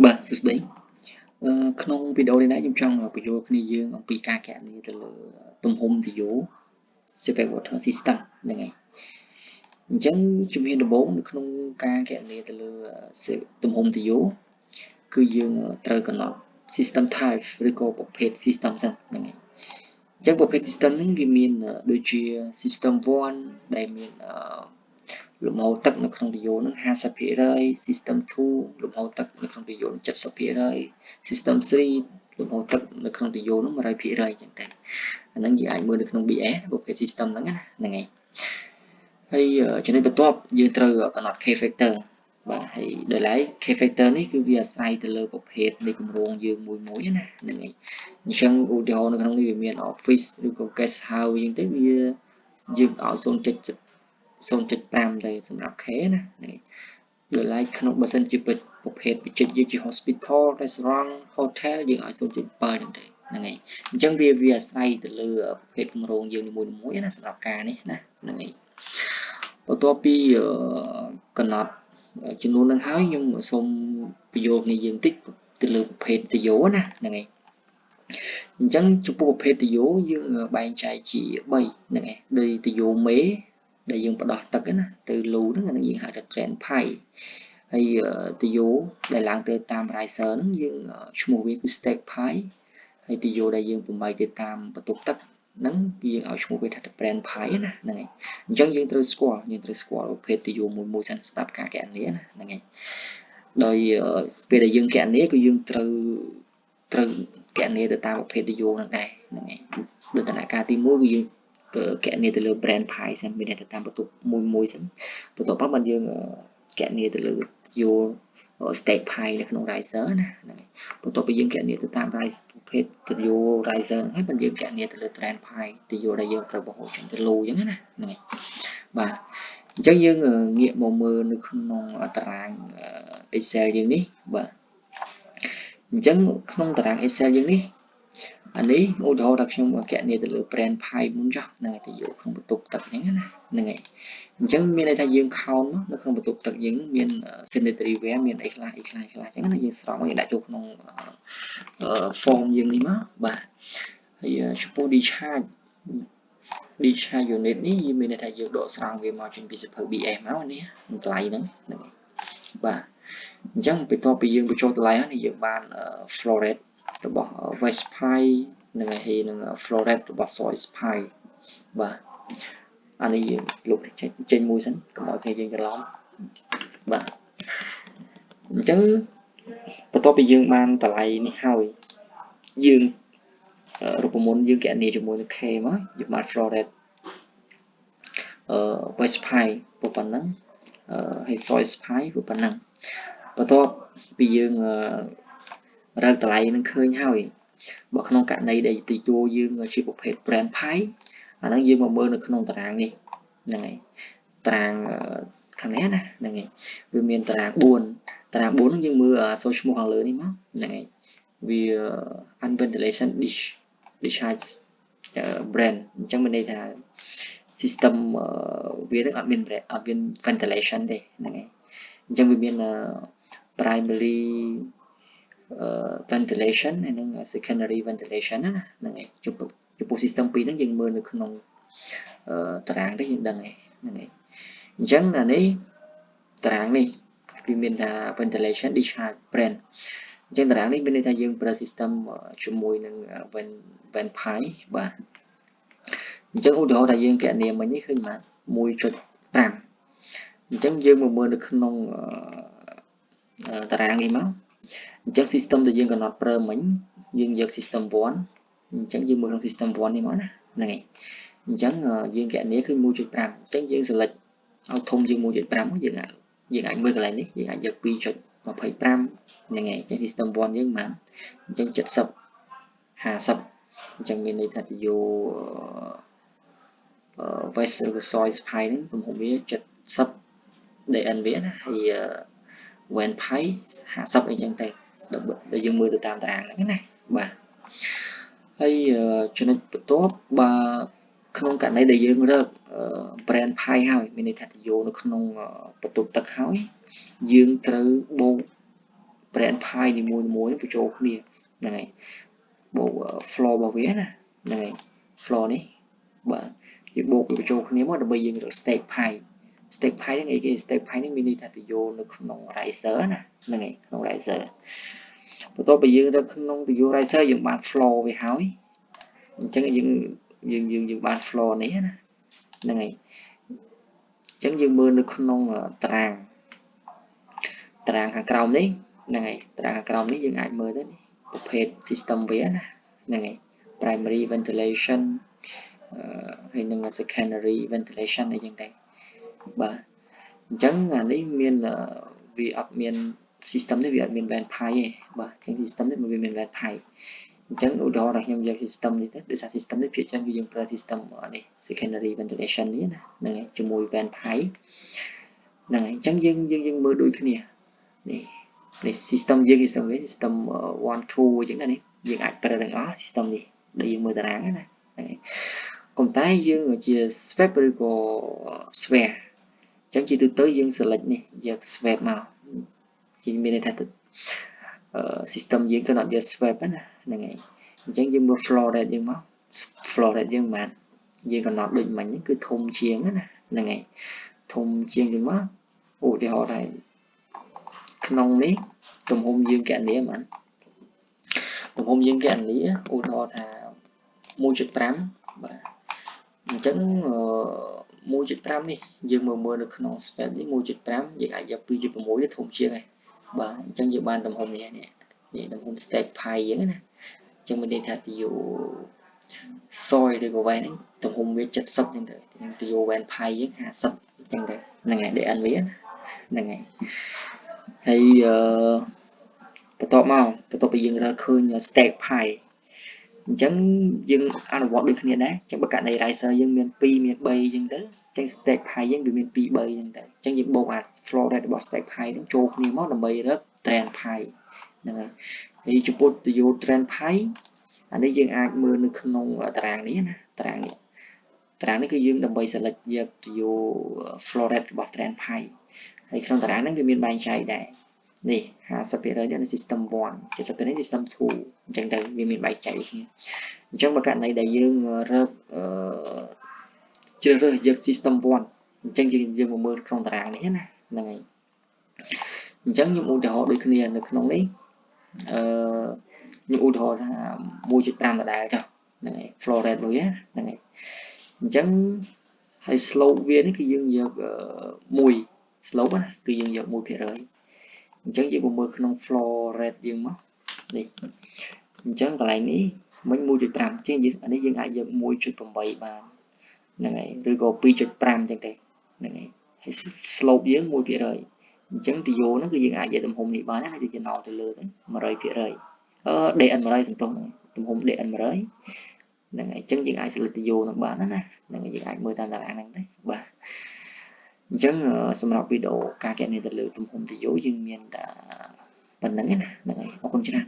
បាទសួស្តីក្នុងវីដេអូនេះខ្ញុំចង់បញ្យល់គ្នាយើងអំពីការគណនាទៅលើទំហំទយោ Separate Water System ហ្នឹងហើយអញ្ចឹងជំហានដំបូងនៅក្នុងការគណនាទៅលើទំហំទយោគឺយើងត្រូវកំណត់ System Type ឬក៏ប្រភេទ System សិនហ្នឹងហើយអញ្ចឹងប្រភេទ System ហ្នឹងវាមានដូចជា System 1ដែលមានលំហូរទឹកនៅក្នុងទយោនឹង 50% System 2លំហូរទឹកនៅក្នុងទយោនឹង 70% System 3លំហូរទឹកនៅក្នុងទយោនឹង 100% អញ្ចឹងទៅអាហ្នឹងយើងអាចមើលនៅក្នុង BS ប្រភេទ System ហ្នឹងណាហ្នឹងហើយហើយចំណុចបន្ទាប់យើងត្រូវកំណត់ K factor បាទហើយដោយឡែក K factor នេះគឺវាអាស្រ័យទៅលើប្រភេទនៃគម្រោងយើងមួយណាហ្នឹងហើយអញ្ចឹងឧទាហរណ៍នៅក្នុងនេះវាមាន Office ឬក៏ Guest House អញ្ចឹងទៅវាយើងឲ្យ0.5 ទៅសម្រាប់ K ណានេះដោយឡែកក្នុងបើសិនជាប្រភេទវិចិត្រយើងជា Hospital Restaurant Hotel យើងឲ្យ 0.7 ចឹងទៅហ្នឹងហើយអញ្ចឹងវាអាស្រ័យទៅលើប្រភេទគម្រោងយើងនីមួយៗណាសម្រាប់ការនេះណាហ្នឹងហើយបន្ទាប់ពីកំណត់ចំនួននឹងហើយខ្ញុំសូមបញ្យល់គ្នាយើងតិចទៅលើប្រភេទទយោណាហ្នឹងហើយអញ្ចឹងចំពោះប្រភេទទយោយើងបែងចែកជា3ហ្នឹងហើយដោយទយោមេដែលយើងបដោះទឹកណាទៅលូហ្នឹងអានឹងយើងហៅថា drain pipe ហើយទយោដែលឡើងទៅតាម riser ហ្នឹងយើងឈ្មោះវាគឺ stake pipe ហើយទយោដែលយើងបំបីទៅតាមបន្ទប់ទឹកហ្នឹងយើងឲ្យឈ្មោះវាថា drain pipe ណាហ្នឹងហើយអញ្ចឹងយើងត្រូវស្គាល់ប្រភេទទយោមួយសិនស្ដាប់ការគណនាណាហ្នឹងហើយដោយពេលដែលយើងគណនាគឺយើងត្រូវគណនាទៅតាមប្រភេទទយោហ្នឹងដែរហ្នឹងហើយដូចដំណាក់កាលទី1គឺយើងគណនាទៅលើ brand pipe សិនមានទៅតាមបន្ទប់មួយសិនបន្ទាប់មកបានយើងគណនាទៅលើយោ stake pipe នៅក្នុង riser ណាហ្នឹងហើយបន្ទាប់ពីយើងគណនាទៅតាម riser ប្រភេទទយោ riser ហ្នឹងហើយបានយើងគណនាទៅលើ brand pipe ទយោដែលយើងត្រូវបង្ហូរចេញទៅលូអញ្ចឹងណាហ្នឹងហើយបាទអញ្ចឹងយើងងាកមកមើលនៅក្នុងតារាង Excel យើងនេះបាទអញ្ចឹងក្នុងតារាង Excel យើងនេះអានេះឧទាហរណ៍ថាខ្ញុំគណនាទៅលើ brand pipe មុនចុះហ្នឹងទៅយកក្នុងបន្ទប់ទឹកអញ្ចឹងណាហ្នឹងហើយអញ្ចឹងមានន័យថាយើង count នៅក្នុងបន្ទប់ទឹកយើងមាន sanitary ware មានអីខ្លះអញ្ចឹងណាយើងស្រង់យើងដាក់ចូលក្នុង form យើងនេះមកបាទហើយចំពោះ discharge unit នេះមានន័យថាយើងដកស្រង់វាមកចេញពីសៀវភៅ BS មកនេះតម្លៃហ្នឹងហើយបាទអញ្ចឹងបន្ទាប់ពីយើងបញ្ចូលតម្លៃហើយយើងបាន flow rate របស់ waste pipe និងហើយនឹង flow rate របស់ soil pipe បាទអានេះយើងលុបចេញមួយសិនកុំឲ្យគេយើងច្រឡំបាទអញ្ចឹងបន្ទាប់ពីយើងបានតម្លៃនេះហើយយើងរូបមន្តយើងគណនាជាមួយនឹង K មកយើងបាន flow rate waste pipe ប៉ុណ្ណឹងហើយ soil pipe ប៉ុណ្ណឹងបន្ទាប់ពីយើងរើកតម្លៃនឹងឃើញហើយបើក្នុងករណីដែលទយោយើងជាប្រភេទ brand pipe អាហ្នឹងយើងមកមើលនៅក្នុងតារាងនេះហ្នឹងហើយតារាងខាងនេះណាហ្នឹងហើយវាមានតារាង4ហ្នឹងយើងមើលសូរឈ្មោះខាងលើនេះមកហ្នឹងហើយវា unventilation discharge brand អញ្ចឹងមានន័យថា system វានឹងអត់មាន ventilation ទេហ្នឹងហើយអញ្ចឹងវាមាន primary ventilation ហើយនិង secondary ventilation ណាហ្នឹងហើយចំពោះ system 2ហ្នឹងយើងមើលនៅក្នុងតារាងនេះយើងដឹងហើយហ្នឹងហើយអញ្ចឹងអានេះតារាងនេះវាមានថា ventilation discharge brand អញ្ចឹងតារាងនេះមានន័យថាយើងប្រើ system ជាមួយនឹង vent pipe បាទអញ្ចឹងឧទាហរណ៍ថាយើងគណនាមិញនេះឃើញបាន 1.5 អញ្ចឹងយើងមកមើលនៅក្នុងតារាងនេះមកអញ្ចឹង system ដែលយើងកំណត់ប្រើមិញយើងយក system 1អញ្ចឹងយើងមើលក្នុង system 1នេះមកណាហ្នឹងហើយអញ្ចឹងយើងគណនាគឺ 1.5 អញ្ចឹងយើង select ឲ្យធំជាង 1.5 យើងអាចមើលកន្លែងនេះយើងអាចយក 2.25 ហ្នឹងហើយអញ្ចឹង system 1យើងបានអញ្ចឹង 70 50អញ្ចឹងមានន័យថាទយោWest ឬ Soil Pipe ហ្នឹងទំហំវា70 dn វាណាហើយ Vent Pipe 50អីចឹងទៅដែលយើងមើលទៅតាមតារាងហ្នឹងណាបាទហើយចំណុចបន្ទាប់បើក្នុងករណីដែលយើងរើក brand pipe ហើយមានន័យថាទយោនៅក្នុងបន្ទប់ទឹកហើយយើងត្រូវបូក brand pie នីមួយៗបញ្ចូលគ្នាហ្នឹងហើយបូក floor របស់វាណាហ្នឹងហើយ floor នេះបាទយើងបូកវាបញ្ចូលគ្នាមកដើម្បីយើងរក stake pie stake pie ហ្នឹងអីគេ stake pie នេះមានន័យថាទៅយកនៅក្នុង riser ណាហ្នឹងហើយក្នុង riser បន្ទាប់ពីយើងរកក្នុងទៅយក riser យើងបាន floor វាហើយអញ្ចឹងយើងបាន floor នេះណាហ្នឹងហើយអញ្ចឹងយើងមើលនៅក្នុងតារាងខាងក្រោមនេះហ្នឹងហើយតារាងខាងក្រោមនេះយើងអាចមើលទៅប្រភេទ system វាណាហ្នឹងហើយ primary ventilation ហើយនឹង secondary ventilation អីចឹងដែរបាទអញ្ចឹងអានេះមានវាអត់មាន system នេះវាអត់មាន vent pipe ទេបាទអញ្ចឹង system នេះវាមាន vent pipe អញ្ចឹងឧទាហរណ៍ថាខ្ញុំយក system នេះទៅដោយសារ system នេះភាគច្រើនគឺយើងប្រើ system នេះ secondary ventilation នេះណាហ្នឹងហើយជាមួយ vent pipe ហ្នឹងហើយអញ្ចឹងយើងមើលដូចគ្នានេះ system យើង system 1 2 អញ្ចឹងណានេះយើងអាចប្រើទាំងអស់ system នេះដែលយើងមើលតារាងណាហ្នឹងហើយកុំតែយើងជា swap ឬក៏ sware អញ្ចឹងជាទូទៅយើង select នេះយក swap មកជាមានន័យថាsystem យើងក៏អត់យក swap ណាហ្នឹងហើយអញ្ចឹងយើងមើល flow rate យើងមក flow rate យើងមិនយើងកំណត់ដូចមិញគឺធំជាងណាហ្នឹងហើយធំជាងយើងមកឧទាហរណ៍ថាក្នុងនេះទំហំយើងកណនីមិនទំហំយើងកណនីឧទាហរណ៍ថា 1.5 បាទអញ្ចឹង1.5 នេះយើងមើលនៅក្នុង swap នេះ 1.5 យើងអាចយក 2.6 ទៅធំជាងហើយបាទអញ្ចឹងយើងបានទំហំនេះនេះទំហំ stake pie យើងណាអញ្ចឹងមានន័យថាទៅយក soy ឬក៏ vent ហ្នឹងទំហំវា70អញ្ចឹងទៅយក vent pie យើង50អញ្ចឹងទៅហ្នឹងហើយ DN វាហ្នឹងហើយហើយបន្ទាប់ពីយើងរើឃើញ stake pie អញ្ចឹងយើងអនុវត្តដូចគ្នាដែរអញ្ចឹងបើករណី riser យើងមាន2មាន3អញ្ចឹងទៅអញ្ចឹង stake pie យើងវាមាន2 3អញ្ចឹងទៅអញ្ចឹងយើងបូកអា flow rate របស់ stake pie នឹងចូលគ្នាមកដើម្បីរក trend pie ហ្នឹងហើយចំពោះទៅយក trend pie អានេះយើងអាចមើលនៅក្នុងតារាងនេះណាតារាងនេះគឺយើងដើម្បី select យកទៅយក flow rate របស់ trend pie ហើយក្នុងតារាងហ្នឹងវាមានបែងចែកដែរនេះ 50% នេះ system 1 70% នេះ system 2អញ្ចឹងទៅវាមានបែងចែកគ្នាអញ្ចឹងបើករណីដែលយើងរើកជ្រើសរើសយក system 1អញ្ចឹងយើងមកមើលក្នុងតារាងនេះណាហ្នឹងហើយអញ្ចឹងខ្ញុំឧទាហរណ៍ដូចគ្នានៅក្នុងនេះខ្ញុំឧទាហរណ៍ថា 1.5 ដដែលចុះហ្នឹងហើយ flow rate របស់វាហ្នឹងហើយអញ្ចឹងហើយ slope វានេះគឺយើងយក1 slope ណាគឺយើងយក 1% អញ្ចឹងយើងមើលក្នុង flow rate យើងមកនេះអញ្ចឹងកន្លែងនេះមិញ 1.5 ជាងអានេះយើងអាចយក 1.8 បានហ្នឹងហើយឬក៏ 2.5 អញ្ចឹងទេហ្នឹងហើយហើយ slope យើង 1% អញ្ចឹងទីយោហ្នឹងគឺយើងអាចយកទំហំនេះបានហើយដូចជាណោមទៅលើទៅ 100% DN 100សំទោសទំហំ DN 100ហ្នឹងហើយអញ្ចឹងយើងអាច select ទីយោនឹងបានណាហ្នឹងហើយយើងអាចមើលតាមតារាងហ្នឹងទៅបាទអញ្ចឹងសម្រាប់វីដេអូការគណនាទៅលើទំហំទីយោយើងមានតែប៉ុណ្្នឹងណាហ្នឹងហើយអរគុណច្រើន